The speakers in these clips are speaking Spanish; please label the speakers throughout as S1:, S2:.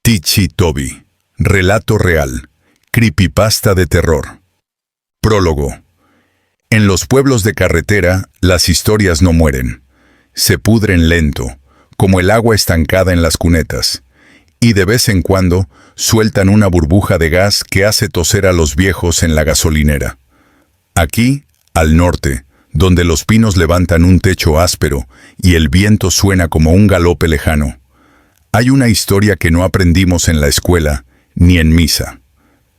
S1: Tixi Toby. Relato real. Creepypasta de terror. Prólogo. En los pueblos de carretera, las historias no mueren. Se pudren lento, como el agua estancada en las cunetas. Y de vez en cuando, sueltan una burbuja de gas que hace toser a los viejos en la gasolinera. Aquí, al norte, donde los pinos levantan un techo áspero y el viento suena como un galope lejano, hay una historia que no aprendimos en la escuela ni en misa.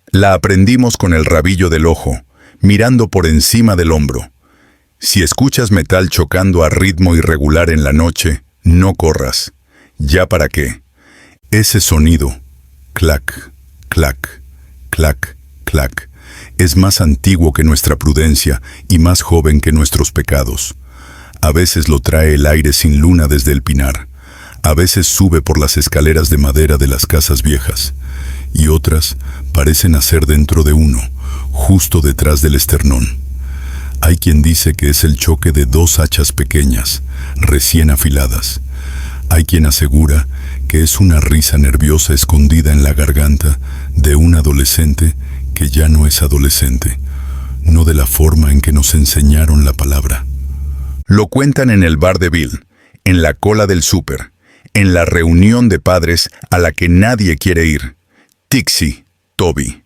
S1: La aprendimos con el rabillo del ojo, mirando por encima del hombro. Si escuchas metal chocando a ritmo irregular en la noche, no corras. ¿Ya para qué? Ese sonido, clac, clac, clac, clac, es más antiguo que nuestra prudencia y más joven que nuestros pecados. A veces lo trae el aire sin luna desde el pinar. A veces sube por las escaleras de madera de las casas viejas. Y otras parecen nacer dentro de uno, justo detrás del esternón. Hay quien dice que es el choque de dos hachas pequeñas, recién afiladas. Hay quien asegura que es una risa nerviosa escondida en la garganta de un adolescente que ya no es adolescente, no de la forma en que nos enseñaron la palabra. Lo cuentan en el bar de Bill, en la cola del súper, en la reunión de padres a la que nadie quiere ir. Tixi Toby.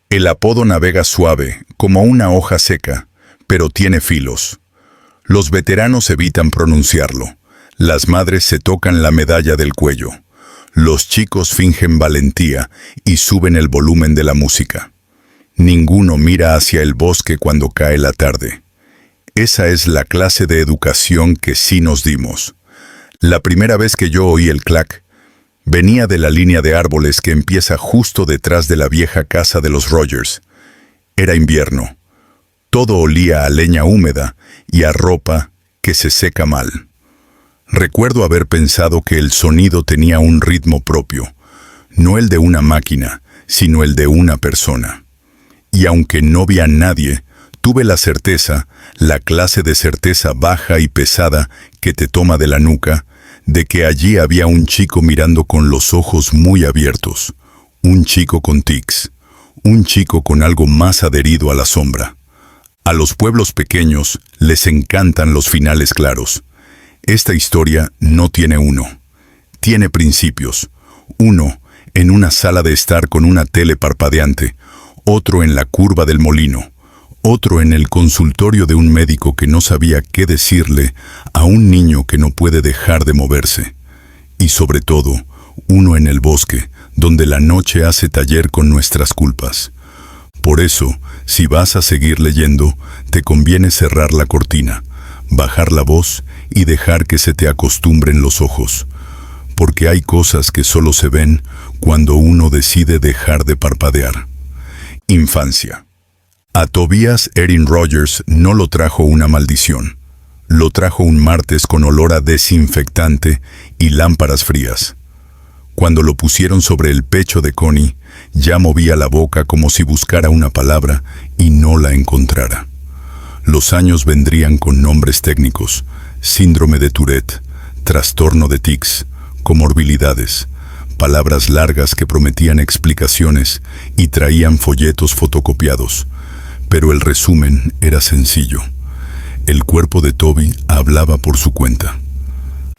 S1: El apodo navega suave, como una hoja seca, pero tiene filos. Los veteranos evitan pronunciarlo. Las madres se tocan la medalla del cuello. Los chicos fingen valentía y suben el volumen de la música. Ninguno mira hacia el bosque cuando cae la tarde. Esa es la clase de educación que sí nos dimos. La primera vez que yo oí el clac, venía de la línea de árboles que empieza justo detrás de la vieja casa de los Rogers. Era invierno. Todo olía a leña húmeda y a ropa que se seca mal. Recuerdo haber pensado que el sonido tenía un ritmo propio, no el de una máquina, sino el de una persona. Y aunque no vi a nadie, tuve la certeza, la clase de certeza baja y pesada que te toma de la nuca, de que allí había un chico mirando con los ojos muy abiertos, un chico con tics, un chico con algo más adherido a la sombra. A los pueblos pequeños les encantan los finales claros. Esta historia no tiene uno. Tiene principios. Uno en una sala de estar con una tele parpadeante, otro en la curva del molino, otro en el consultorio de un médico que no sabía qué decirle a un niño que no puede dejar de moverse. Y sobre todo, uno en el bosque, donde la noche hace taller con nuestras culpas. Por eso, si vas a seguir leyendo, te conviene cerrar la cortina, bajar la voz y dejar que se te acostumbren los ojos, porque hay cosas que solo se ven cuando uno decide dejar de parpadear. Infancia. A Tobias Erin Rogers no lo trajo una maldición. Lo trajo un martes con olor a desinfectante y lámparas frías. Cuando lo pusieron sobre el pecho de Connie, ya movía la boca como si buscara una palabra y no la encontrara. Los años vendrían con nombres técnicos: síndrome de Tourette, trastorno de tics, comorbilidades, palabras largas que prometían explicaciones y traían folletos fotocopiados. Pero el resumen era sencillo. El cuerpo de Toby hablaba por su cuenta.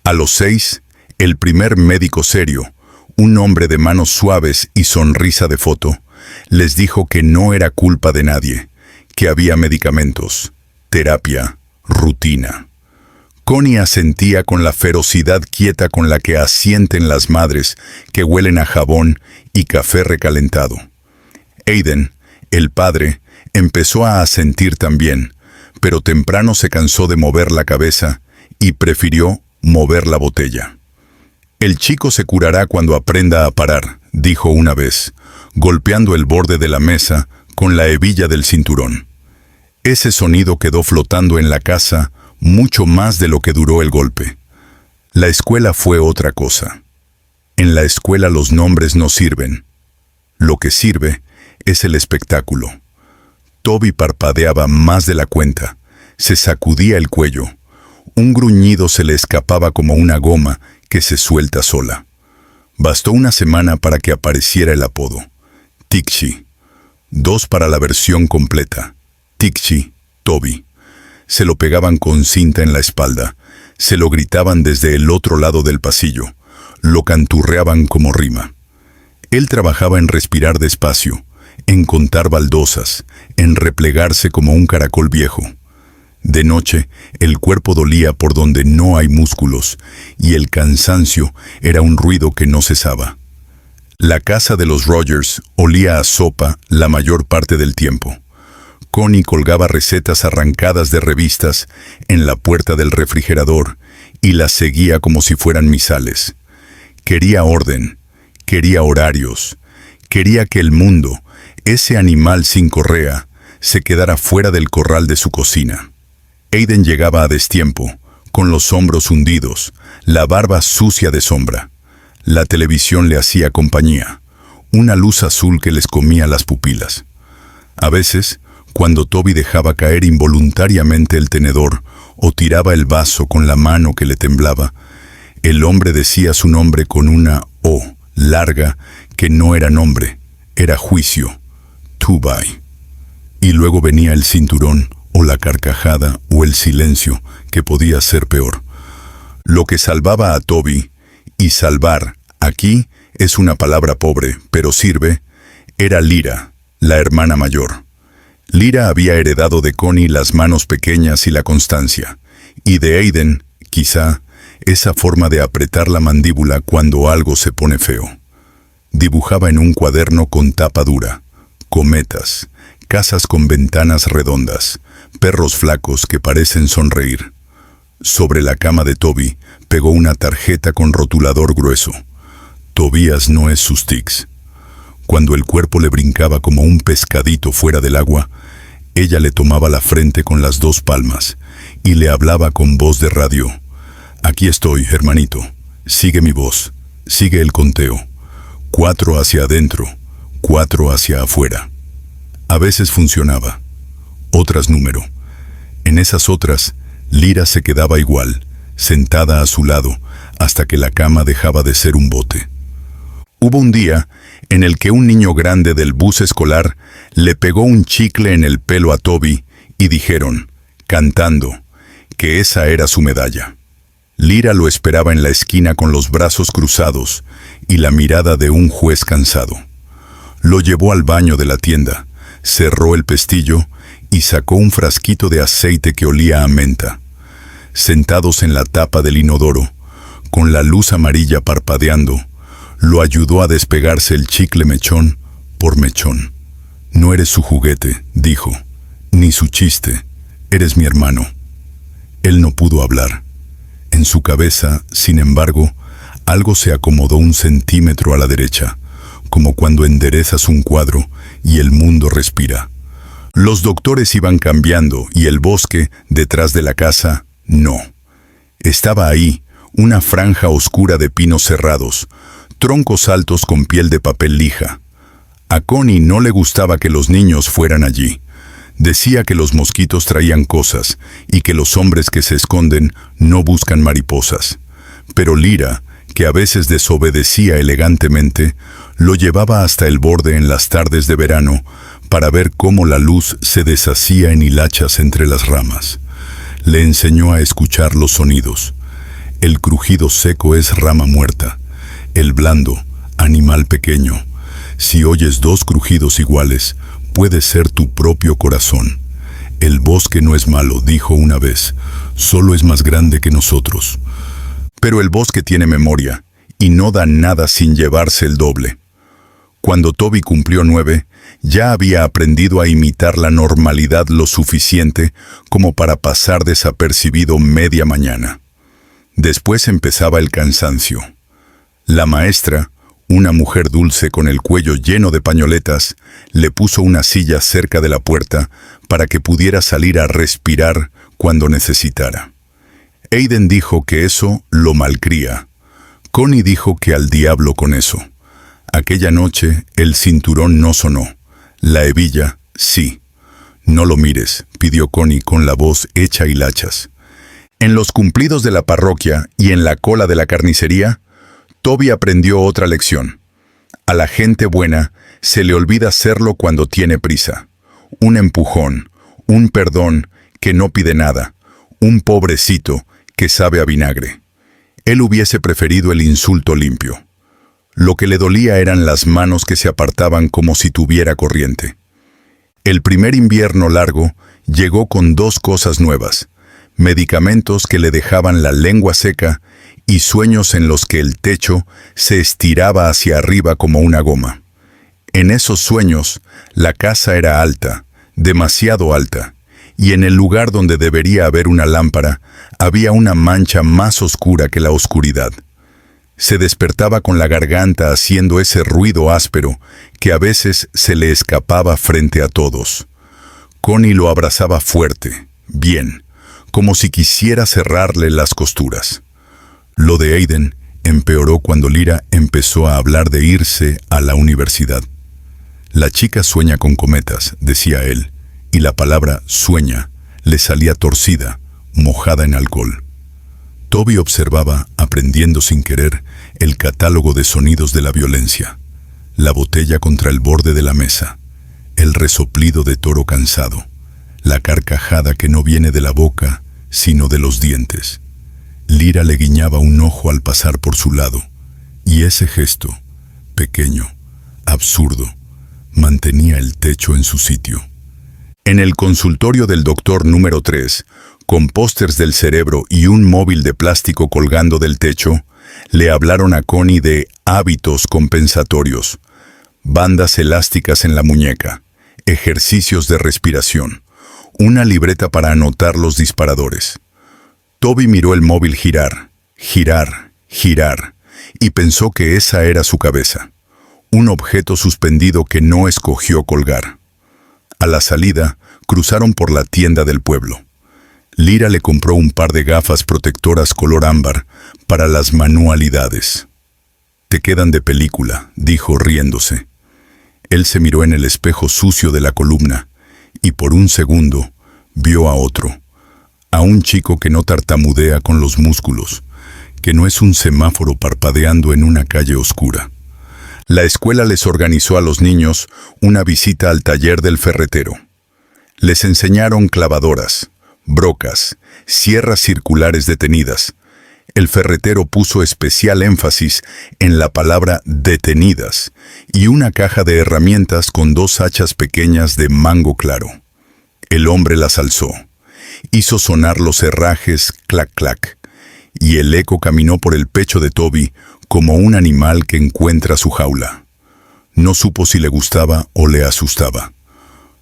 S1: A los 6, el primer médico serio, un hombre de manos suaves y sonrisa de foto, les dijo que no era culpa de nadie, que había medicamentos, terapia, rutina. Connie asentía con la ferocidad quieta con la que asienten las madres que huelen a jabón y café recalentado. Aiden, el padre, empezó a asentir también, pero temprano se cansó de mover la cabeza y prefirió mover la botella. El chico se curará cuando aprenda a parar, dijo una vez, golpeando el borde de la mesa con la hebilla del cinturón. Ese sonido quedó flotando en la casa mucho más de lo que duró el golpe. La escuela fue otra cosa. En la escuela los nombres no sirven. Lo que sirve es el espectáculo. Toby parpadeaba más de la cuenta, se sacudía el cuello. Un gruñido se le escapaba como una goma que se suelta sola. Bastó una semana para que apareciera el apodo. Tixi. 2 para la versión completa. Tixi, Toby. Se lo pegaban con cinta en la espalda. Se lo gritaban desde el otro lado del pasillo. Lo canturreaban como rima. Él trabajaba en respirar despacio, en contar baldosas, en replegarse como un caracol viejo. De noche, el cuerpo dolía por donde no hay músculos, y el cansancio era un ruido que no cesaba. La casa de los Rogers olía a sopa la mayor parte del tiempo. Connie colgaba recetas arrancadas de revistas en la puerta del refrigerador y las seguía como si fueran misales. Quería orden, quería horarios, quería que el mundo, ese animal sin correa, se quedara fuera del corral de su cocina. Aiden llegaba a destiempo, con los hombros hundidos, la barba sucia de sombra. La televisión le hacía compañía, una luz azul que les comía las pupilas. A veces, cuando Toby dejaba caer involuntariamente el tenedor o tiraba el vaso con la mano que le temblaba, el hombre decía su nombre con una O larga que no era nombre, era juicio, Tubai. Y luego venía el cinturón, o la carcajada, o el silencio, que podía ser peor. Lo que salvaba a Toby, y salvar, aquí, es una palabra pobre, pero sirve, era Lyra, la hermana mayor. Lyra había heredado de Connie las manos pequeñas y la constancia, y de Aiden, quizá, esa forma de apretar la mandíbula cuando algo se pone feo. Dibujaba en un cuaderno con tapa dura, cometas, casas con ventanas redondas, perros flacos que parecen sonreír. Sobre la cama de Toby pegó una tarjeta con rotulador grueso. Tobías no es sus tics. Cuando el cuerpo le brincaba como un pescadito fuera del agua, ella le tomaba la frente con las 2 palmas y le hablaba con voz de radio. Aquí estoy, hermanito. Sigue mi voz. Sigue el conteo. 4 hacia adentro, 4 hacia afuera. A veces funcionaba. Otras número. En esas otras, Lyra se quedaba igual, sentada a su lado, hasta que la cama dejaba de ser un bote. Hubo un día en el que un niño grande del bus escolar le pegó un chicle en el pelo a Toby y dijeron, cantando, que esa era su medalla. Lyra lo esperaba en la esquina con los brazos cruzados y la mirada de un juez cansado. Lo llevó al baño de la tienda, cerró el pestillo y sacó un frasquito de aceite que olía a menta. Sentados en la tapa del inodoro, con la luz amarilla parpadeando, lo ayudó a despegarse el chicle mechón por mechón. No eres su juguete, dijo, ni su chiste, eres mi hermano. Él no pudo hablar. En su cabeza, sin embargo, algo se acomodó 1 centímetro a la derecha, como cuando enderezas un cuadro y el mundo respira. Los doctores iban cambiando y el bosque, detrás de la casa, no. Estaba ahí, una franja oscura de pinos cerrados, troncos altos con piel de papel lija. A Connie no le gustaba que los niños fueran allí. Decía que los mosquitos traían cosas y que los hombres que se esconden no buscan mariposas. Pero Lyra, que a veces desobedecía elegantemente, lo llevaba hasta el borde en las tardes de verano para ver cómo la luz se deshacía en hilachas entre las ramas. Le enseñó a escuchar los sonidos. El crujido seco es rama muerta. El blando, animal pequeño. Si oyes 2 crujidos iguales, puede ser tu propio corazón. El bosque no es malo, dijo una vez, solo es más grande que nosotros. Pero el bosque tiene memoria, y no da nada sin llevarse el doble. Cuando Toby cumplió 9, ya había aprendido a imitar la normalidad lo suficiente como para pasar desapercibido media mañana. Después empezaba el cansancio. La maestra, una mujer dulce con el cuello lleno de pañoletas, le puso una silla cerca de la puerta para que pudiera salir a respirar cuando necesitara. Aiden dijo que eso lo malcría. Connie dijo que al diablo con eso. Aquella noche el cinturón no sonó. La hebilla, sí. No lo mires, pidió Connie con la voz hecha hilachas. En los cumplidos de la parroquia y en la cola de la carnicería, Toby aprendió otra lección. A la gente buena se le olvida hacerlo cuando tiene prisa. Un empujón, un perdón que no pide nada, un pobrecito que sabe a vinagre. Él hubiese preferido el insulto limpio. Lo que le dolía eran las manos que se apartaban como si tuviera corriente. El primer invierno largo llegó con dos cosas nuevas: medicamentos que le dejaban la lengua seca y sueños en los que el techo se estiraba hacia arriba como una goma. En esos sueños, la casa era alta, demasiado alta, y en el lugar donde debería haber una lámpara, había una mancha más oscura que la oscuridad. Se despertaba con la garganta haciendo ese ruido áspero que a veces se le escapaba frente a todos. Connie lo abrazaba fuerte, bien, como si quisiera cerrarle las costuras. Lo de Aiden empeoró cuando Lyra empezó a hablar de irse a la universidad. La chica sueña con cometas, decía él, y la palabra sueña le salía torcida, mojada en alcohol. Toby observaba, aprendiendo sin querer, el catálogo de sonidos de la violencia. La botella contra el borde de la mesa, el resoplido de toro cansado, la carcajada que no viene de la boca, sino de los dientes. Lyra le guiñaba un ojo al pasar por su lado, y ese gesto, pequeño, absurdo, mantenía el techo en su sitio. En el consultorio del doctor número 3, con pósters del cerebro y un móvil de plástico colgando del techo, le hablaron a Connie de hábitos compensatorios, bandas elásticas en la muñeca, ejercicios de respiración, una libreta para anotar los disparadores. Toby miró el móvil girar, girar, girar, y pensó que esa era su cabeza, un objeto suspendido que no escogió colgar. A la salida, cruzaron por la tienda del pueblo. Lyra le compró un par de gafas protectoras color ámbar para las manualidades. «Te quedan de película», dijo riéndose. Él se miró en el espejo sucio de la columna y por un segundo vio a otro, a un chico que no tartamudea con los músculos, que no es un semáforo parpadeando en una calle oscura. La escuela les organizó a los niños una visita al taller del ferretero. Les enseñaron clavadoras, brocas, sierras circulares detenidas. El ferretero puso especial énfasis en la palabra detenidas y una caja de herramientas con 2 hachas pequeñas de mango claro. El hombre las alzó. Hizo sonar los herrajes clac clac, y el eco caminó por el pecho de Toby como un animal que encuentra su jaula. No supo si le gustaba o le asustaba.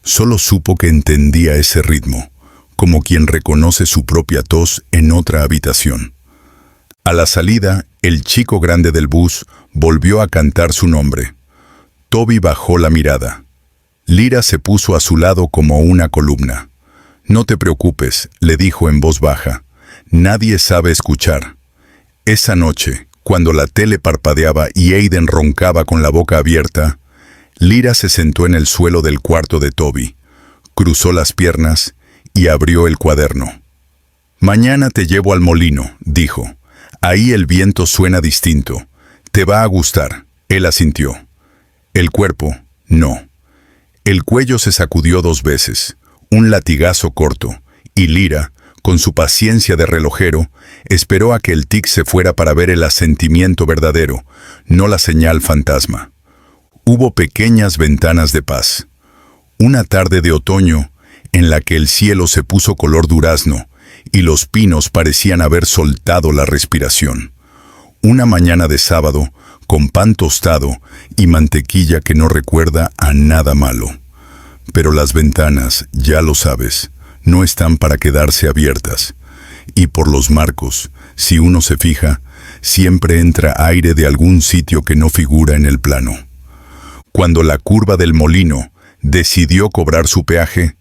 S1: Solo supo que entendía ese ritmo, como quien reconoce su propia tos en otra habitación. A la salida, el chico grande del bus volvió a cantar su nombre. Toby bajó la mirada. Lyra se puso a su lado como una columna. «No te preocupes», le dijo en voz baja. «Nadie sabe escuchar». Esa noche, cuando la tele parpadeaba y Aiden roncaba con la boca abierta, Lyra se sentó en el suelo del cuarto de Toby, cruzó las piernas y abrió el cuaderno. «Mañana te llevo al molino», dijo. «Ahí el viento suena distinto. Te va a gustar». Él asintió. El cuerpo, no. El cuello se sacudió 2 veces, un latigazo corto, y Lyra, con su paciencia de relojero, esperó a que el tic se fuera para ver el asentimiento verdadero, no la señal fantasma. Hubo pequeñas ventanas de paz. Una tarde de otoño, en la que el cielo se puso color durazno, y los pinos parecían haber soltado la respiración. Una mañana de sábado, con pan tostado y mantequilla que no recuerda a nada malo. Pero las ventanas, ya lo sabes, no están para quedarse abiertas. Y por los marcos, si uno se fija, siempre entra aire de algún sitio que no figura en el plano. Cuando la curva del molino decidió cobrar su peaje,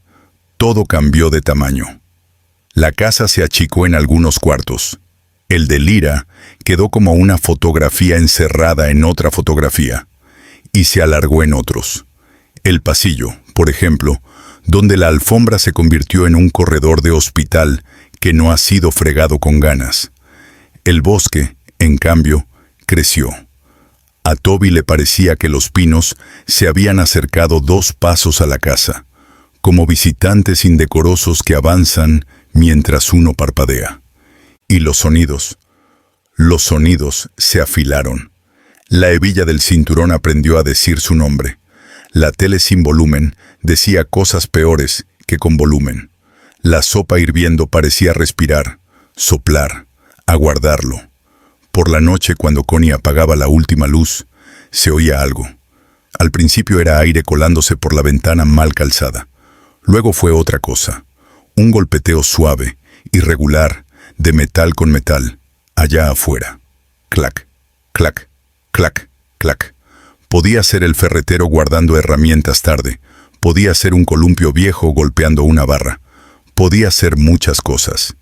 S1: todo cambió de tamaño. La casa se achicó en algunos cuartos. El de Lyra quedó como una fotografía encerrada en otra fotografía, y se alargó en otros. El pasillo, por ejemplo, donde la alfombra se convirtió en un corredor de hospital que no ha sido fregado con ganas. El bosque, en cambio, creció. A Toby le parecía que los pinos se habían acercado 2 pasos a la casa, como visitantes indecorosos que avanzan mientras uno parpadea. Y los sonidos se afilaron. La hebilla del cinturón aprendió a decir su nombre. La tele sin volumen decía cosas peores que con volumen. La sopa hirviendo parecía respirar, soplar, aguardarlo. Por la noche, cuando Connie apagaba la última luz, se oía algo. Al principio era aire colándose por la ventana mal calzada. Luego fue otra cosa. Un golpeteo suave, irregular, de metal con metal, allá afuera. Clac, clac, clac, clac. Podía ser el ferretero guardando herramientas tarde. Podía ser un columpio viejo golpeando una barra. Podía ser muchas cosas.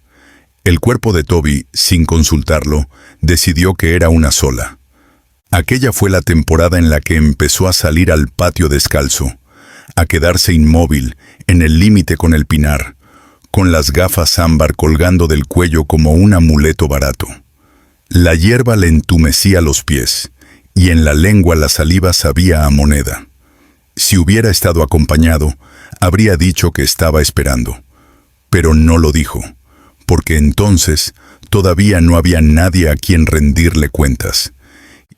S1: El cuerpo de Toby, sin consultarlo, decidió que era una sola. Aquella fue la temporada en la que empezó a salir al patio descalzo, a quedarse inmóvil en el límite con el pinar, con las gafas ámbar colgando del cuello como un amuleto barato. La hierba le entumecía los pies, y en la lengua la saliva sabía a moneda. Si hubiera estado acompañado, habría dicho que estaba esperando. Pero no lo dijo, porque entonces todavía no había nadie a quien rendirle cuentas.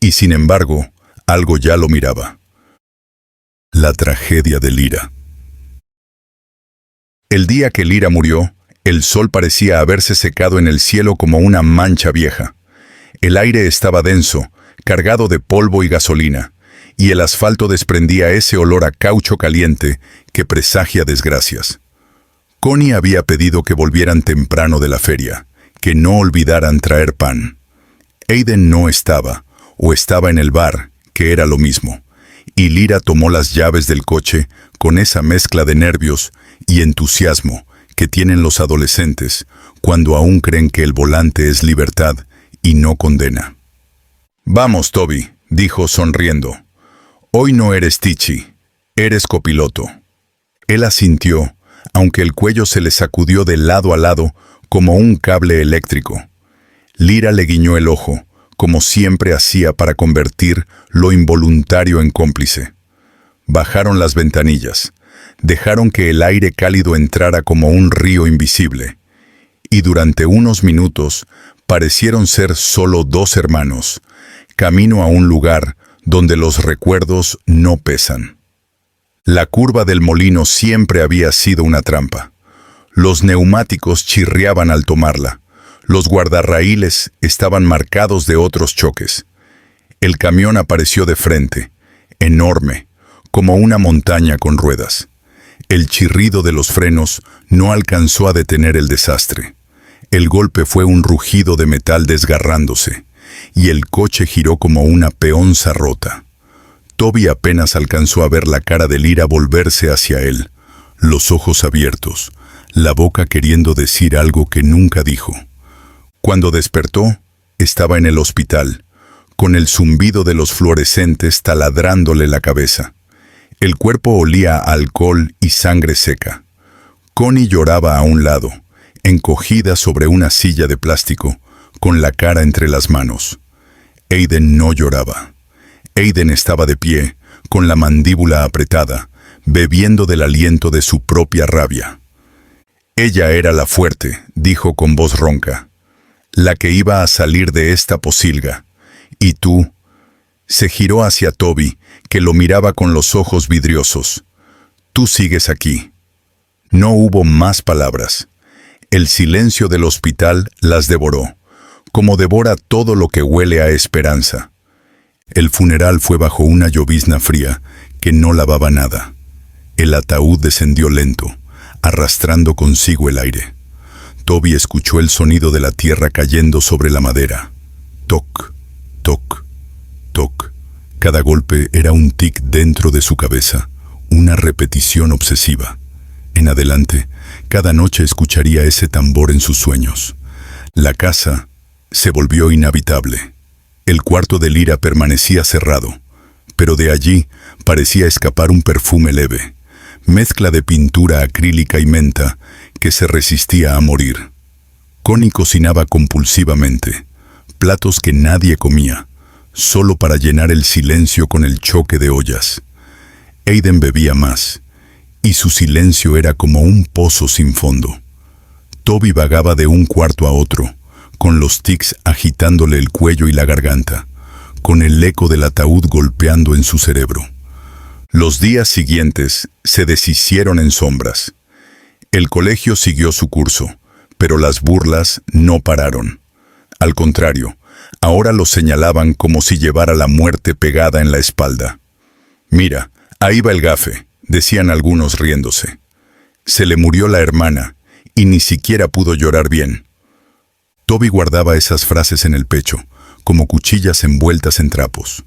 S1: Y sin embargo, algo ya lo miraba. La tragedia de Lyra. El día que Lyra murió, el sol parecía haberse secado en el cielo como una mancha vieja. El aire estaba denso, cargado de polvo y gasolina, y el asfalto desprendía ese olor a caucho caliente que presagia desgracias. Connie había pedido que volvieran temprano de la feria, que no olvidaran traer pan. Aiden no estaba, o estaba en el bar, que era lo mismo, y Lyra tomó las llaves del coche con esa mezcla de nervios y entusiasmo que tienen los adolescentes cuando aún creen que el volante es libertad y no condena. «Vamos, Toby», dijo sonriendo. «Hoy no eres Tichy, eres copiloto». Él asintió, aunque el cuello se le sacudió de lado a lado como un cable eléctrico. Lyra le guiñó el ojo, como siempre hacía para convertir lo involuntario en cómplice. Bajaron las ventanillas, dejaron que el aire cálido entrara como un río invisible, y durante unos minutos parecieron ser solo 2 hermanos, camino a un lugar donde los recuerdos no pesan. La curva del molino siempre había sido una trampa. Los neumáticos chirriaban al tomarla. Los guardarraíles estaban marcados de otros choques. El camión apareció de frente, enorme, como una montaña con ruedas. El chirrido de los frenos no alcanzó a detener el desastre. El golpe fue un rugido de metal desgarrándose, y el coche giró como una peonza rota. Toby apenas alcanzó a ver la cara de Lyra volverse hacia él, los ojos abiertos, la boca queriendo decir algo que nunca dijo. Cuando despertó, estaba en el hospital, con el zumbido de los fluorescentes taladrándole la cabeza. El cuerpo olía a alcohol y sangre seca. Connie lloraba a un lado, encogida sobre una silla de plástico, con la cara entre las manos. Aiden no lloraba. Aiden estaba de pie, con la mandíbula apretada, bebiendo del aliento de su propia rabia. Ella era la fuerte, dijo con voz ronca, la que iba a salir de esta posilga. Y tú, se giró hacia Toby, que lo miraba con los ojos vidriosos. Tú sigues aquí. No hubo más palabras. El silencio del hospital las devoró, como devora todo lo que huele a esperanza. El funeral fue bajo una llovizna fría que no lavaba nada. El ataúd descendió lento, arrastrando consigo el aire. Toby escuchó el sonido de la tierra cayendo sobre la madera. Toc, toc, toc. Cada golpe era un tic dentro de su cabeza, una repetición obsesiva. En adelante, cada noche escucharía ese tambor en sus sueños. La casa se volvió inhabitable. El cuarto de Lyra permanecía cerrado, pero de allí parecía escapar un perfume leve, mezcla de pintura acrílica y menta que se resistía a morir. Connie cocinaba compulsivamente, platos que nadie comía, solo para llenar el silencio con el choque de ollas. Aiden bebía más, y su silencio era como un pozo sin fondo. Toby vagaba de un cuarto a otro, con los tics agitándole el cuello y la garganta, con el eco del ataúd golpeando en su cerebro. Los días siguientes se deshicieron en sombras. El colegio siguió su curso, pero las burlas no pararon. Al contrario, ahora lo señalaban como si llevara la muerte pegada en la espalda. «Mira, ahí va el gafe», decían algunos riéndose. «Se le murió la hermana y ni siquiera pudo llorar bien». Toby guardaba esas frases en el pecho, como cuchillas envueltas en trapos.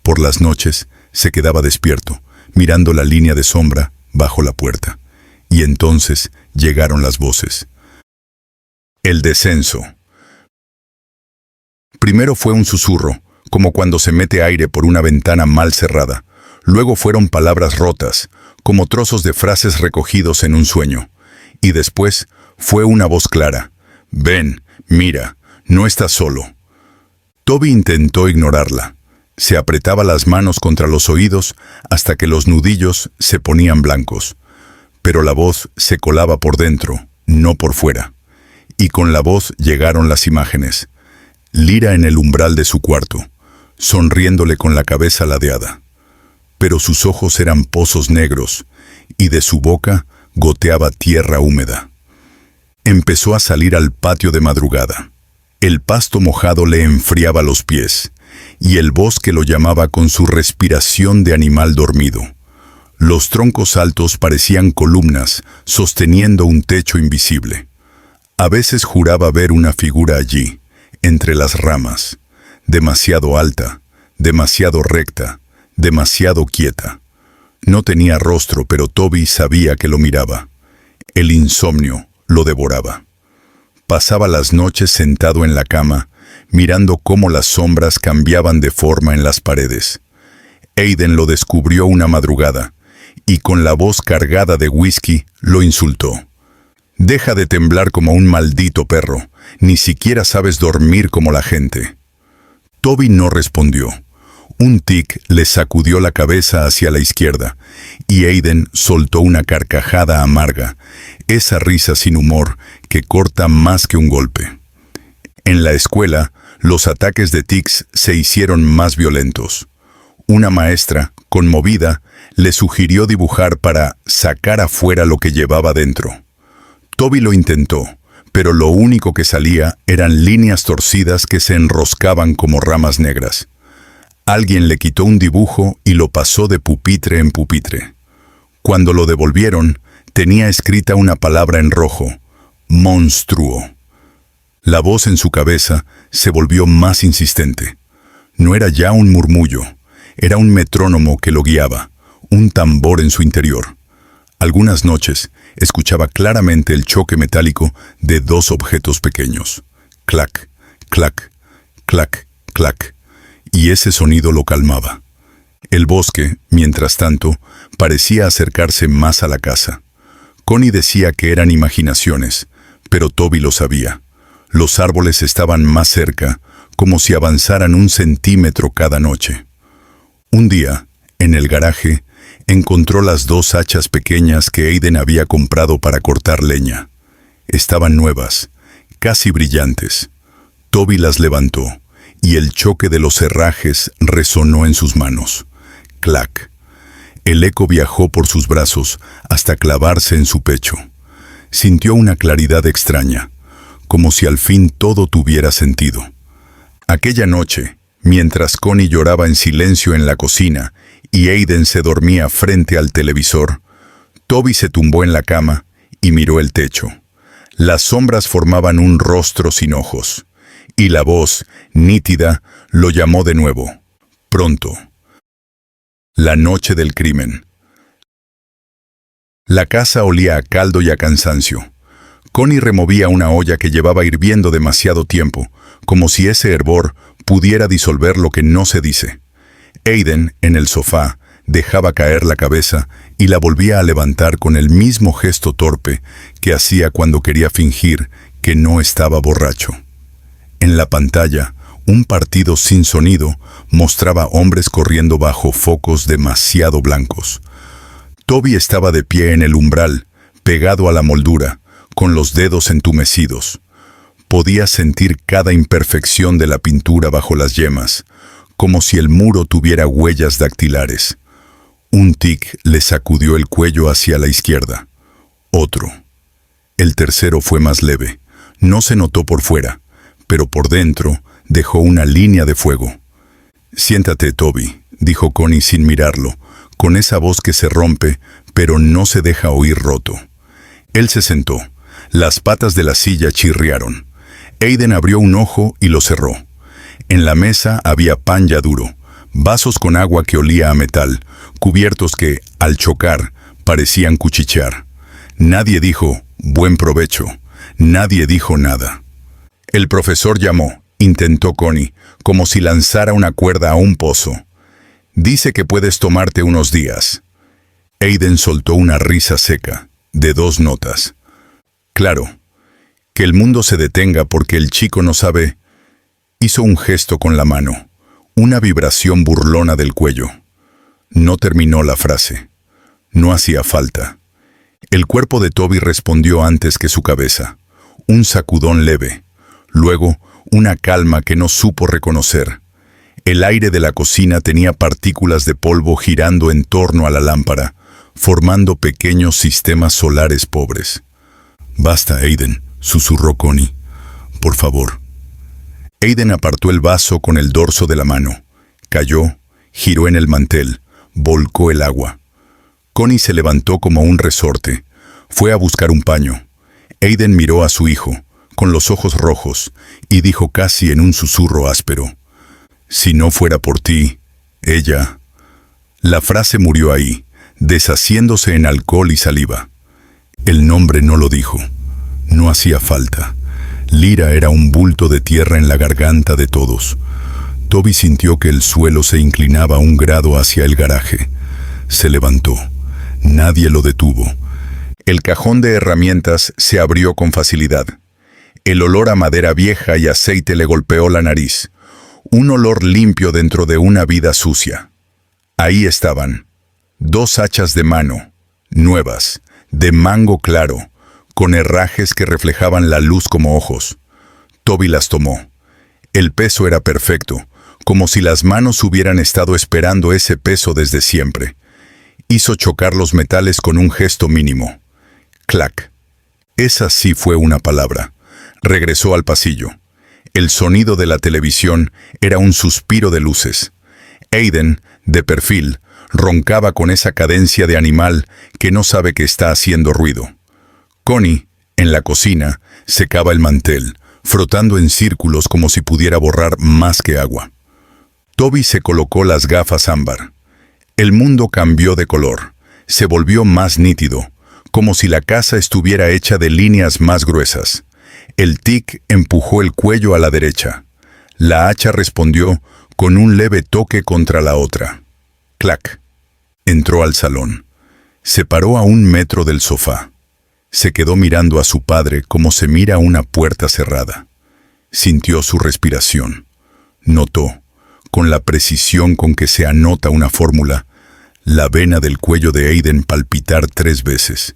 S1: Por las noches se quedaba despierto, mirando la línea de sombra bajo la puerta. Y entonces llegaron las voces. El descenso. Primero fue un susurro, como cuando se mete aire por una ventana mal cerrada. Luego fueron palabras rotas, como trozos de frases recogidos en un sueño. Y después fue una voz clara. «Ven, mira, no estás solo». Toby intentó ignorarla. Se apretaba las manos contra los oídos hasta que los nudillos se ponían blancos. Pero la voz se colaba por dentro, no por fuera. Y con la voz llegaron las imágenes. Lyra en el umbral de su cuarto, sonriéndole con la cabeza ladeada. Pero sus ojos eran pozos negros, y de su boca goteaba tierra húmeda. Empezó a salir al patio de madrugada. El pasto mojado le enfriaba los pies, y el bosque lo llamaba con su respiración de animal dormido. Los troncos altos parecían columnas, sosteniendo un techo invisible. A veces juraba ver una figura allí, entre las ramas, demasiado alta, demasiado recta, demasiado quieta. No tenía rostro, pero Toby sabía que lo miraba. El insomnio lo devoraba. Pasaba las noches sentado en la cama, mirando cómo las sombras cambiaban de forma en las paredes. Aiden lo descubrió una madrugada, y con la voz cargada de whisky lo insultó. «Deja de temblar como un maldito perro, ni siquiera sabes dormir como la gente». Toby no respondió. Un tic le sacudió la cabeza hacia la izquierda, y Aiden soltó una carcajada amarga, esa risa sin humor que corta más que un golpe. En la escuela, los ataques de tics se hicieron más violentos. Una maestra, conmovida, le sugirió dibujar para sacar afuera lo que llevaba dentro. Toby lo intentó, pero lo único que salía eran líneas torcidas que se enroscaban como ramas negras. Alguien le quitó un dibujo y lo pasó de pupitre en pupitre. Cuando lo devolvieron, tenía escrita una palabra en rojo: monstruo. La voz en su cabeza se volvió más insistente. No era ya un murmullo, era un metrónomo que lo guiaba, un tambor en su interior. Algunas noches escuchaba claramente el choque metálico de dos objetos pequeños. Clac, clac, clac, clac. Y ese sonido lo calmaba. El bosque, mientras tanto, parecía acercarse más a la casa. Connie decía que eran imaginaciones, pero Toby lo sabía. Los árboles estaban más cerca, como si avanzaran 1 centímetro cada noche. Un día, en el garaje, encontró las 2 hachas pequeñas que Aiden había comprado para cortar leña. Estaban nuevas, casi brillantes. Toby las levantó, y el choque de los herrajes resonó en sus manos. Clac. El eco viajó por sus brazos hasta clavarse en su pecho. Sintió una claridad extraña, como si al fin todo tuviera sentido. Aquella noche, mientras Connie lloraba en silencio en la cocina y Aiden se dormía frente al televisor, Toby se tumbó en la cama y miró el techo. Las sombras formaban un rostro sin ojos, y la voz, nítida, lo llamó de nuevo. Pronto. La noche del crimen. La casa olía a caldo y a cansancio. Connie removía una olla que llevaba hirviendo demasiado tiempo, como si ese hervor pudiera disolver lo que no se dice. Aiden, en el sofá, dejaba caer la cabeza y la volvía a levantar con el mismo gesto torpe que hacía cuando quería fingir que no estaba borracho. En la pantalla, Un partido sin sonido mostraba hombres corriendo bajo focos demasiado blancos. Toby estaba de pie en el umbral, pegado a la moldura, con los dedos entumecidos. Podía sentir cada imperfección de la pintura bajo las yemas, como si el muro tuviera huellas dactilares. Un tic le sacudió el cuello hacia la izquierda. Otro. El tercero fue más leve. No se notó por fuera, pero por dentro dejó una línea de fuego. «Siéntate, Toby», dijo Connie sin mirarlo, con esa voz que se rompe, pero no se deja oír roto. Él se sentó. Las patas de la silla chirriaron. Aiden abrió un ojo y lo cerró. En la mesa había pan ya duro, vasos con agua que olía a metal, cubiertos que, al chocar, parecían cuchichear. Nadie dijo, «Buen provecho». Nadie dijo nada. El profesor llamó, intentó Connie, como si lanzara una cuerda a un pozo. «Dice que puedes tomarte unos días». Aiden soltó una risa seca, de 2 notas. «Claro, que el mundo se detenga porque el chico no sabe». Hizo un gesto con la mano, una vibración burlona del cuello. No terminó la frase. No hacía falta. El cuerpo de Toby respondió antes que su cabeza. Un sacudón leve. Luego, una calma que no supo reconocer. El aire de la cocina tenía partículas de polvo girando en torno a la lámpara, formando pequeños sistemas solares pobres. «Basta, Aiden», susurró Connie. «Por favor». Aiden apartó el vaso con el dorso de la mano. Cayó, giró en el mantel, volcó el agua. Connie se levantó como un resorte. Fue a buscar un paño. Aiden miró a su hijo, con los ojos rojos, y dijo casi en un susurro áspero, «Si no fuera por ti, ella». La frase murió ahí, deshaciéndose en alcohol y saliva. El nombre no lo dijo. No hacía falta. Lyra era un bulto de tierra en la garganta de todos. Toby sintió que el suelo se inclinaba 1 grado hacia el garaje. Se levantó. Nadie lo detuvo. El cajón de herramientas se abrió con facilidad. El olor a madera vieja y aceite le golpeó la nariz. Un olor limpio dentro de una vida sucia. Ahí estaban. 2 hachas de mano, nuevas, de mango claro, con herrajes que reflejaban la luz como ojos. Toby las tomó. El peso era perfecto, como si las manos hubieran estado esperando ese peso desde siempre. Hizo chocar los metales con un gesto mínimo. Clac. Esa sí fue una palabra. Regresó al pasillo. El sonido de la televisión era un suspiro de luces. Aiden, de perfil, roncaba con esa cadencia de animal que no sabe que está haciendo ruido. Connie, en la cocina, secaba el mantel, frotando en círculos como si pudiera borrar más que agua. Toby se colocó las gafas ámbar. El mundo cambió de color. Se volvió más nítido, como si la casa estuviera hecha de líneas más gruesas. El tic empujó el cuello a la derecha. La hacha respondió con un leve toque contra la otra. Clac. Entró al salón. Se paró a 1 metro del sofá. Se quedó mirando a su padre como se mira una puerta cerrada. Sintió su respiración. Notó, con la precisión con que se anota una fórmula, la vena del cuello de Aiden palpitar 3 veces.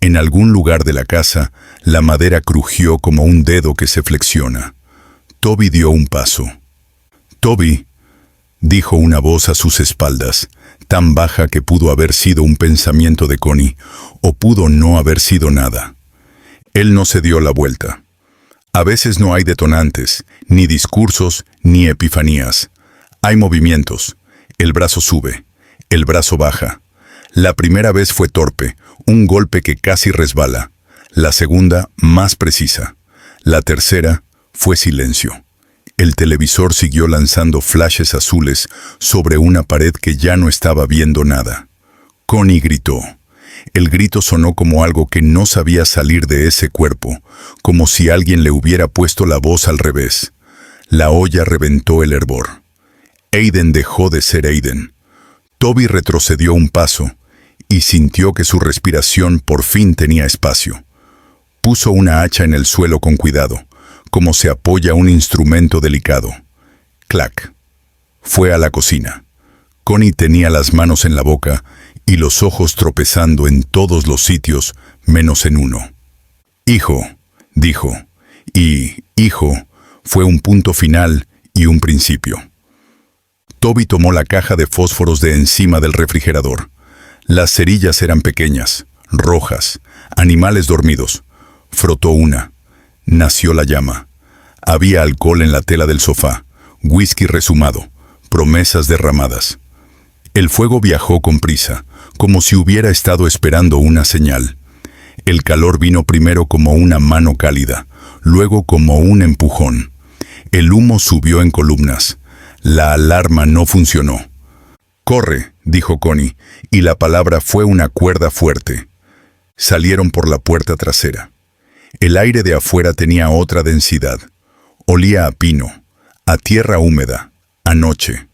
S1: En algún lugar de la casa, la madera crujió como un dedo que se flexiona. Toby dio un paso. «Toby», dijo una voz a sus espaldas, tan baja que pudo haber sido un pensamiento de Connie, o pudo no haber sido nada. Él no se dio la vuelta. A veces no hay detonantes, ni discursos, ni epifanías. Hay movimientos. El brazo sube, el brazo baja. La primera vez fue torpe, un golpe que casi resbala. La segunda, más precisa. La tercera, fue silencio. El televisor siguió lanzando flashes azules sobre una pared que ya no estaba viendo nada. Connie gritó. El grito sonó como algo que no sabía salir de ese cuerpo, como si alguien le hubiera puesto la voz al revés. La olla reventó el hervor. Aiden dejó de ser Aiden. Toby retrocedió un paso y sintió que su respiración por fin tenía espacio. Puso una hacha en el suelo con cuidado, como se apoya un instrumento delicado. Clac. Fue a la cocina. Connie tenía las manos en la boca y los ojos tropezando en todos los sitios, menos en uno. «Hijo», dijo, y «hijo» fue un punto final y un principio. Toby tomó la caja de fósforos de encima del refrigerador. Las cerillas eran pequeñas, rojas, animales dormidos. Frotó una. Nació la llama. Había alcohol en la tela del sofá, whisky resumado, promesas derramadas. El fuego viajó con prisa, como si hubiera estado esperando una señal. El calor vino primero como una mano cálida, luego como un empujón. El humo subió en columnas. La alarma no funcionó. «Corre», dijo Connie, y la palabra fue una cuerda fuerte. Salieron por la puerta trasera. El aire de afuera tenía otra densidad. Olía a pino, a tierra húmeda, a noche.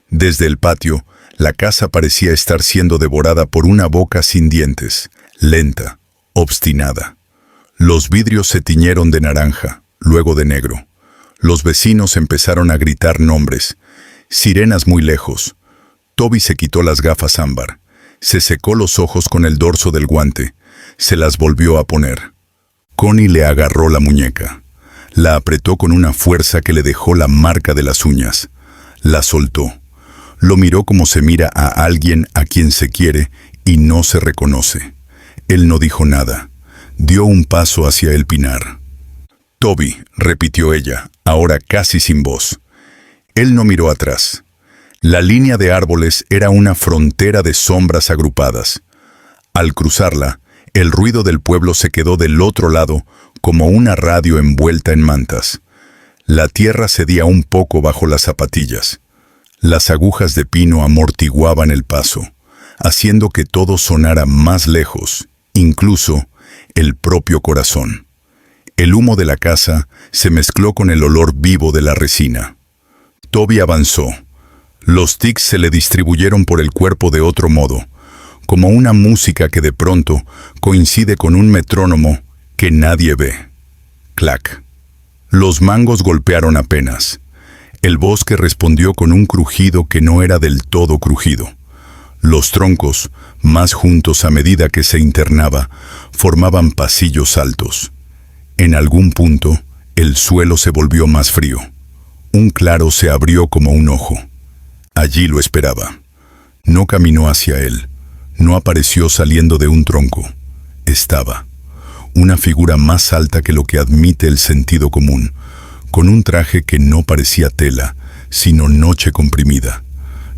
S1: Desde el patio, la casa parecía estar siendo devorada por una boca sin dientes, lenta, obstinada. Los vidrios se tiñeron de naranja, luego de negro. Los vecinos empezaron a gritar nombres. Sirenas muy lejos. Toby se quitó las gafas ámbar. Se secó los ojos con el dorso del guante. Se las volvió a poner. Connie le agarró la muñeca. La apretó con una fuerza que le dejó la marca de las uñas. La soltó. Lo miró como se mira a alguien a quien se quiere y no se reconoce. Él no dijo nada. Dio un paso hacia el pinar. «Toby», repitió ella, ahora casi sin voz. Él no miró atrás. La línea de árboles era una frontera de sombras agrupadas. Al cruzarla, el ruido del pueblo se quedó del otro lado como una radio envuelta en mantas. La tierra cedía un poco bajo las zapatillas. Las agujas de pino amortiguaban el paso, haciendo que todo sonara más lejos, incluso el propio corazón. El humo de la casa se mezcló con el olor vivo de la resina. Toby avanzó. Los tics se le distribuyeron por el cuerpo de otro modo, como una música que de pronto coincide con un metrónomo que nadie ve. Clac. Los mangos golpearon apenas. El bosque respondió con un crujido que no era del todo crujido. Los troncos, más juntos a medida que se internaba, formaban pasillos altos. En algún punto, el suelo se volvió más frío. Un claro se abrió como un ojo. Allí lo esperaba. No caminó hacia él. No apareció saliendo de un tronco. Estaba. Una figura más alta que lo que admite el sentido común, con un traje que no parecía tela, sino noche comprimida.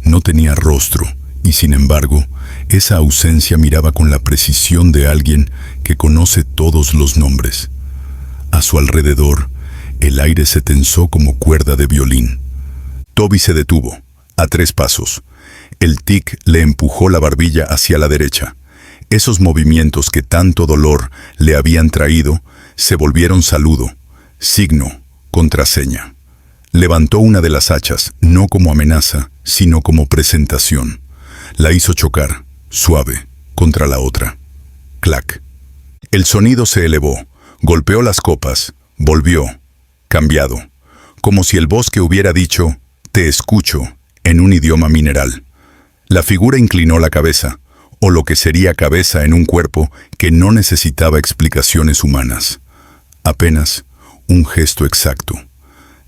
S1: No tenía rostro, y sin embargo, esa ausencia miraba con la precisión de alguien que conoce todos los nombres. A su alrededor, el aire se tensó como cuerda de violín. Toby se detuvo, a 3 pasos. El tic le empujó la barbilla hacia la derecha. Esos movimientos que tanto dolor le habían traído se volvieron saludo, signo, contraseña. Levantó una de las hachas, no como amenaza, sino como presentación. La hizo chocar, suave, contra la otra. Clac. El sonido se elevó, golpeó las copas, volvió, cambiado, como si el bosque hubiera dicho, «Te escucho», en un idioma mineral. La figura inclinó la cabeza, o lo que sería cabeza en un cuerpo que no necesitaba explicaciones humanas. Apenas un gesto exacto.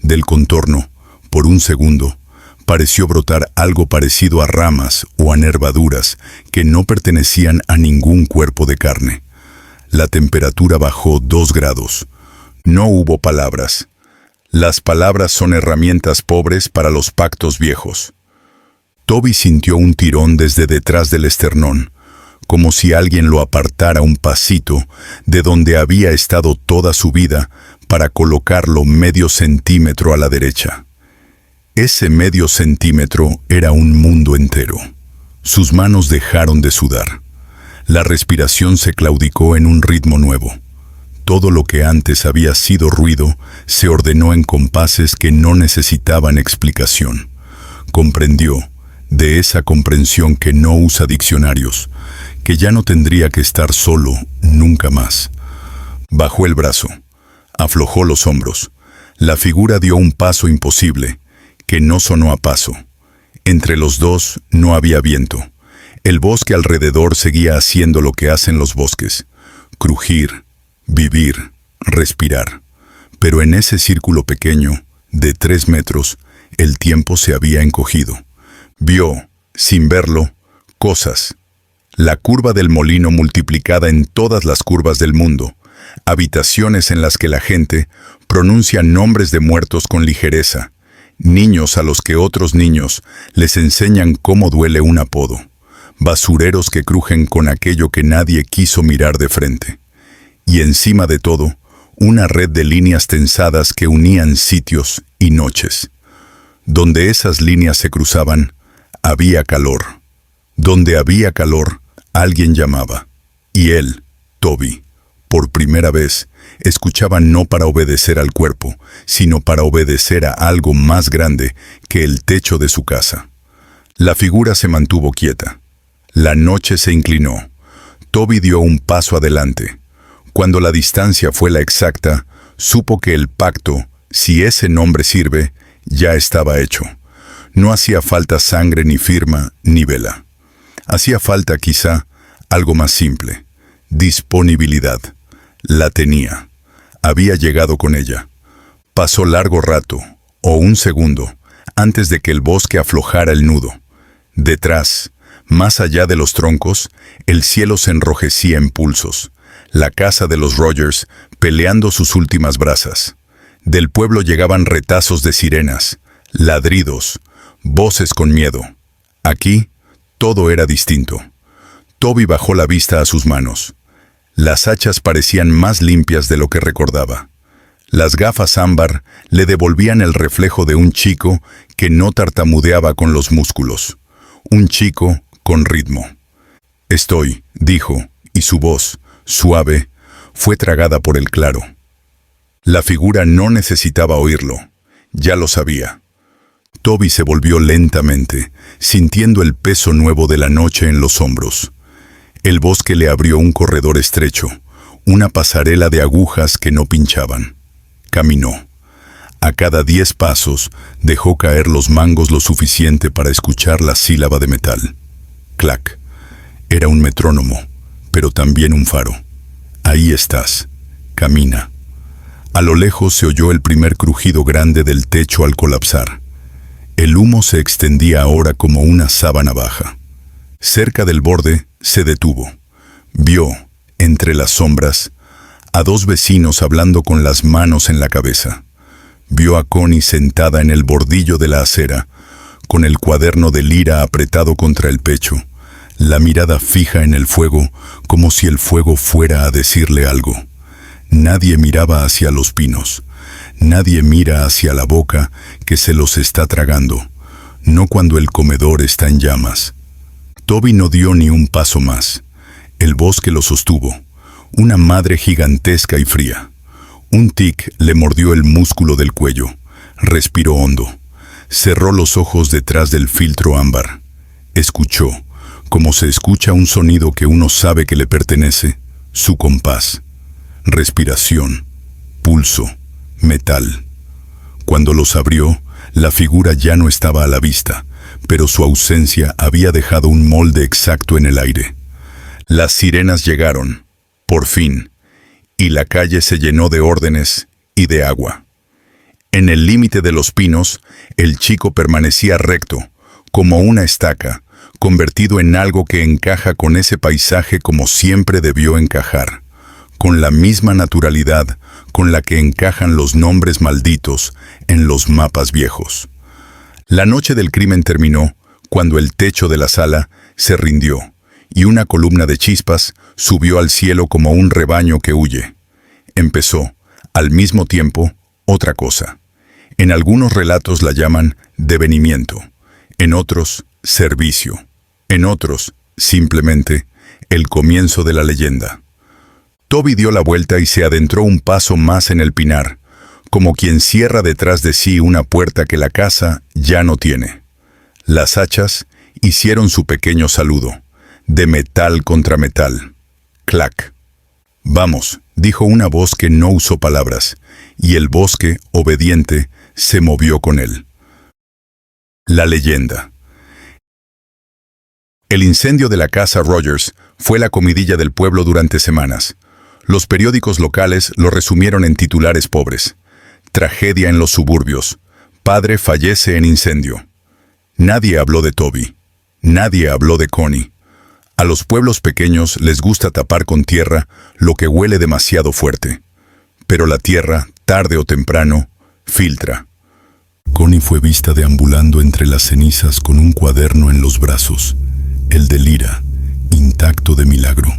S1: Del contorno, por un segundo, pareció brotar algo parecido a ramas o a nervaduras que no pertenecían a ningún cuerpo de carne. La temperatura bajó 2 grados. No hubo palabras. Las palabras son herramientas pobres para los pactos viejos. Toby sintió un tirón desde detrás del esternón, como si alguien lo apartara un pasito de donde había estado toda su vida para colocarlo medio centímetro a la derecha. Ese medio centímetro era un mundo entero. Sus manos dejaron de sudar. La respiración se claudicó en un ritmo nuevo. Todo lo que antes había sido ruido se ordenó en compases que no necesitaban explicación. Comprendió, de esa comprensión que no usa diccionarios, que ya no tendría que estar solo nunca más. Bajó el brazo, aflojó los hombros. La figura dio un paso imposible, que no sonó a paso. Entre los dos no había viento. El bosque alrededor seguía haciendo lo que hacen los bosques: crujir, vivir, respirar. Pero en ese círculo pequeño, de 3 metros, el tiempo se había encogido. Vio, sin verlo, cosas. La curva del molino multiplicada en todas las curvas del mundo. Habitaciones en las que la gente pronuncia nombres de muertos con ligereza. Niños a los que otros niños les enseñan cómo duele un apodo. Basureros que crujen con aquello que nadie quiso mirar de frente. Y encima de todo, una red de líneas tensadas que unían sitios y noches. Donde esas líneas se cruzaban, había calor. Donde había calor, alguien llamaba. Y él, Toby, por primera vez, escuchaba no para obedecer al cuerpo, sino para obedecer a algo más grande que el techo de su casa. La figura se mantuvo quieta. La noche se inclinó. Toby dio un paso adelante. Cuando la distancia fue la exacta, supo que el pacto, si ese nombre sirve, ya estaba hecho. No hacía falta sangre ni firma ni vela. Hacía falta, quizá, algo más simple: disponibilidad. La tenía. Había llegado con ella. Pasó largo rato, o un segundo, antes de que el bosque aflojara el nudo. Detrás, más allá de los troncos, el cielo se enrojecía en pulsos. La casa de los Rogers peleando sus últimas brasas. Del pueblo llegaban retazos de sirenas, ladridos, voces con miedo. Aquí, todo era distinto. Toby bajó la vista a sus manos. Las hachas parecían más limpias de lo que recordaba. Las gafas ámbar le devolvían el reflejo de un chico que no tartamudeaba con los músculos. Un chico con ritmo. «Estoy», dijo, y su voz, suave, fue tragada por el claro. La figura no necesitaba oírlo. Ya lo sabía. Toby se volvió lentamente, sintiendo el peso nuevo de la noche en los hombros. El bosque le abrió un corredor estrecho, una pasarela de agujas que no pinchaban. Caminó. A cada 10 pasos dejó caer los mangos lo suficiente para escuchar la sílaba de metal. Clac. Era un metrónomo, pero también un faro. Ahí estás. Camina. A lo lejos se oyó el primer crujido grande del techo al colapsar. El humo se extendía ahora como una sábana baja. Cerca del borde se detuvo. Vio, entre las sombras, a 2 vecinos hablando con las manos en la cabeza. Vio a Connie sentada en el bordillo de la acera, con el cuaderno de Lira apretado contra el pecho, la mirada fija en el fuego, como si el fuego fuera a decirle algo. Nadie miraba hacia los pinos. Nadie mira hacia la boca que se los está tragando, no cuando el comedor está en llamas. Toby no dio ni un paso más. El bosque lo sostuvo, una madre gigantesca y fría. Un tic le mordió el músculo del cuello. Respiró hondo. Cerró los ojos detrás del filtro ámbar. Escuchó, como se escucha un sonido que uno sabe que le pertenece, su compás. Respiración, pulso, metal. Cuando los abrió, la figura ya no estaba a la vista, pero su ausencia había dejado un molde exacto en el aire. Las sirenas llegaron, por fin, y la calle se llenó de órdenes y de agua. En el límite de los pinos, el chico permanecía recto, como una estaca, convertido en algo que encaja con ese paisaje como siempre debió encajar, con la misma naturalidad con la que encajan los nombres malditos en los mapas viejos. La noche del crimen terminó cuando el techo de la sala se rindió y una columna de chispas subió al cielo como un rebaño que huye. Empezó, al mismo tiempo, otra cosa. En algunos relatos la llaman devenimiento, en otros, servicio, en otros, simplemente, el comienzo de la leyenda. Toby dio la vuelta y se adentró un paso más en el pinar, como quien cierra detrás de sí una puerta que la casa ya no tiene. Las hachas hicieron su pequeño saludo, de metal contra metal. Clac. «Vamos», dijo una voz que no usó palabras, y el bosque, obediente, se movió con él. La leyenda. El incendio de la casa Rogers fue la comidilla del pueblo durante semanas. Los periódicos locales lo resumieron en titulares pobres. Tragedia en los suburbios. Padre fallece en incendio. Nadie habló de Toby. Nadie habló de Connie. A los pueblos pequeños les gusta tapar con tierra lo que huele demasiado fuerte. Pero la tierra, tarde o temprano, filtra. Connie fue vista deambulando entre las cenizas con un cuaderno en los brazos, el de Lyra, intacto de milagro.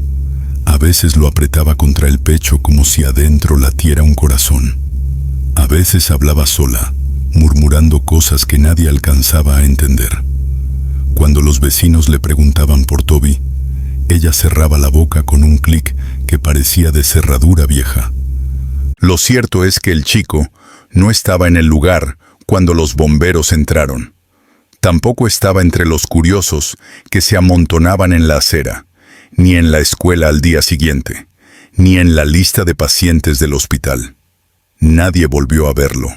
S1: A veces lo apretaba contra el pecho como si adentro latiera un corazón. A veces hablaba sola, murmurando cosas que nadie alcanzaba a entender. Cuando los vecinos le preguntaban por Toby, ella cerraba la boca con un clic que parecía de cerradura vieja. Lo cierto es que el chico no estaba en el lugar cuando los bomberos entraron. Tampoco estaba entre los curiosos que se amontonaban en la acera, ni en la escuela al día siguiente, ni en la lista de pacientes del hospital. Nadie volvió a verlo,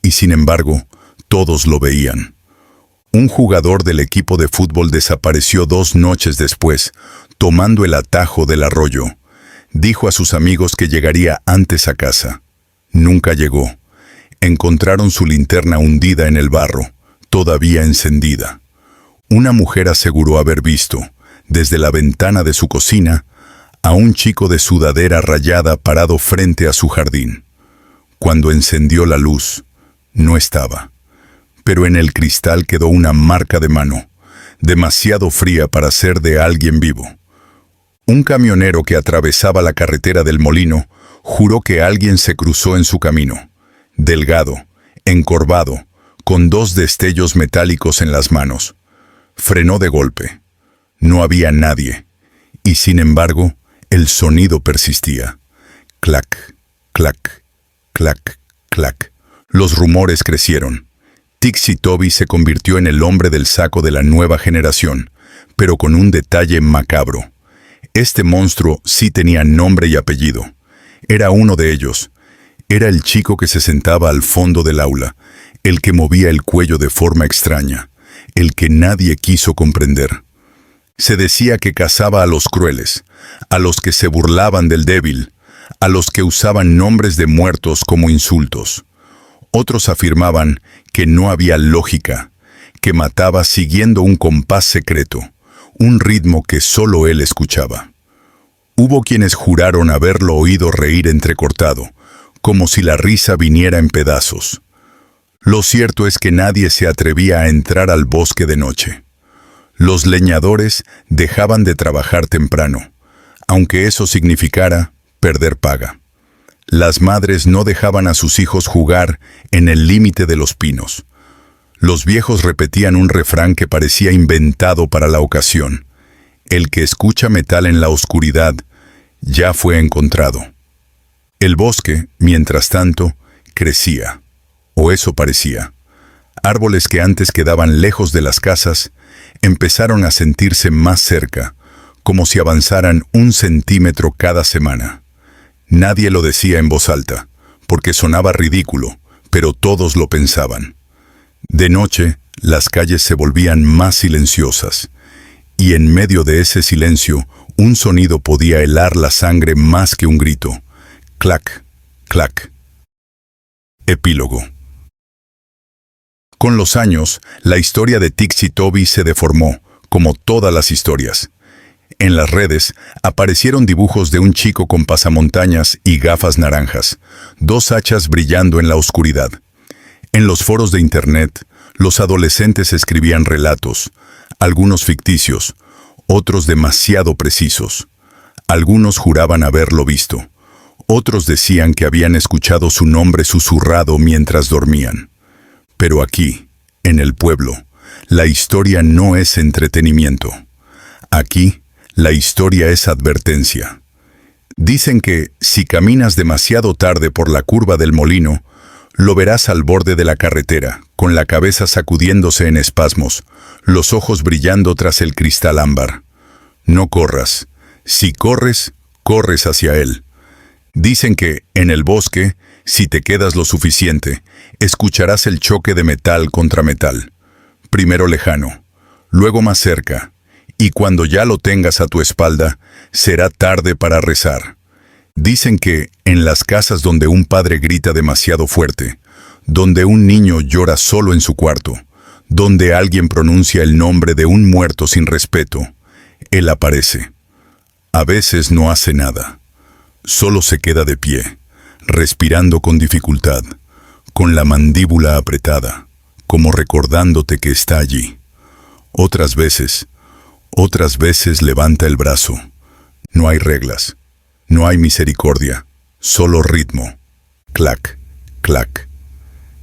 S1: y sin embargo, todos lo veían. Un jugador del equipo de fútbol desapareció 2 noches después, tomando el atajo del arroyo. Dijo a sus amigos que llegaría antes a casa. Nunca llegó. Encontraron su linterna hundida en el barro, todavía encendida. Una mujer aseguró haber visto, desde la ventana de su cocina, a un chico de sudadera rayada parado frente a su jardín. Cuando encendió la luz, no estaba. Pero en el cristal quedó una marca de mano, demasiado fría para ser de alguien vivo. Un camionero que atravesaba la carretera del molino juró que alguien se cruzó en su camino, delgado, encorvado, con 2 destellos metálicos en las manos. Frenó de golpe. No había nadie, y sin embargo, el sonido persistía. Clac, clac, clac, clac. Los rumores crecieron. Tixi Toby se convirtió en el hombre del saco de la nueva generación, pero con un detalle macabro. Este monstruo sí tenía nombre y apellido. Era uno de ellos. Era el chico que se sentaba al fondo del aula, el que movía el cuello de forma extraña, el que nadie quiso comprender. Se decía que cazaba a los crueles, a los que se burlaban del débil, a los que usaban nombres de muertos como insultos. Otros afirmaban que no había lógica, que mataba siguiendo un compás secreto, un ritmo que solo él escuchaba. Hubo quienes juraron haberlo oído reír entrecortado, como si la risa viniera en pedazos. Lo cierto es que nadie se atrevía a entrar al bosque de noche. Los leñadores dejaban de trabajar temprano, aunque eso significara perder paga. Las madres no dejaban a sus hijos jugar en el límite de los pinos. Los viejos repetían un refrán que parecía inventado para la ocasión. El que escucha metal en la oscuridad ya fue encontrado. El bosque, mientras tanto, crecía, o eso parecía. Árboles que antes quedaban lejos de las casas empezaron a sentirse más cerca, como si avanzaran 1 centímetro cada semana. Nadie lo decía en voz alta, porque sonaba ridículo, pero todos lo pensaban. De noche, las calles se volvían más silenciosas, y en medio de ese silencio, un sonido podía helar la sangre más que un grito. Clac, clac. Epílogo. Con los años, la historia de Tixi Toby se deformó, como todas las historias. En las redes aparecieron dibujos de un chico con pasamontañas y gafas naranjas, 2 hachas brillando en la oscuridad. En los foros de internet, los adolescentes escribían relatos, algunos ficticios, otros demasiado precisos. Algunos juraban haberlo visto, otros decían que habían escuchado su nombre susurrado mientras dormían. Pero aquí, en el pueblo, la historia no es entretenimiento. Aquí, la historia es advertencia. Dicen que, si caminas demasiado tarde por la curva del molino, lo verás al borde de la carretera, con la cabeza sacudiéndose en espasmos, los ojos brillando tras el cristal ámbar. No corras. Si corres, corres hacia él. Dicen que, en el bosque, si te quedas lo suficiente, escucharás el choque de metal contra metal. primero lejano, luego más cerca, y cuando ya lo tengas a tu espalda, será tarde para rezar. Dicen que, en las casas donde un padre grita demasiado fuerte, donde un niño llora solo en su cuarto, donde alguien pronuncia el nombre de un muerto sin respeto, él aparece. A veces no hace nada, solo se queda de pie, respirando con dificultad, con la mandíbula apretada, como recordándote que está allí. Otras veces levanta el brazo. No hay reglas, no hay misericordia, solo ritmo. Clac, clac.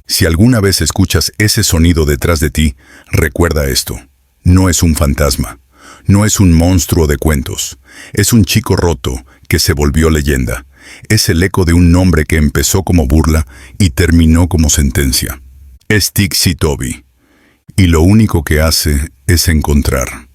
S1: Si alguna vez escuchas ese sonido detrás de ti, recuerda esto. No es un fantasma, no es un monstruo de cuentos, es un chico roto que se volvió leyenda. Es el eco de un nombre que empezó como burla y terminó como sentencia. Es Tixi Toby, y lo único que hace es encontrar.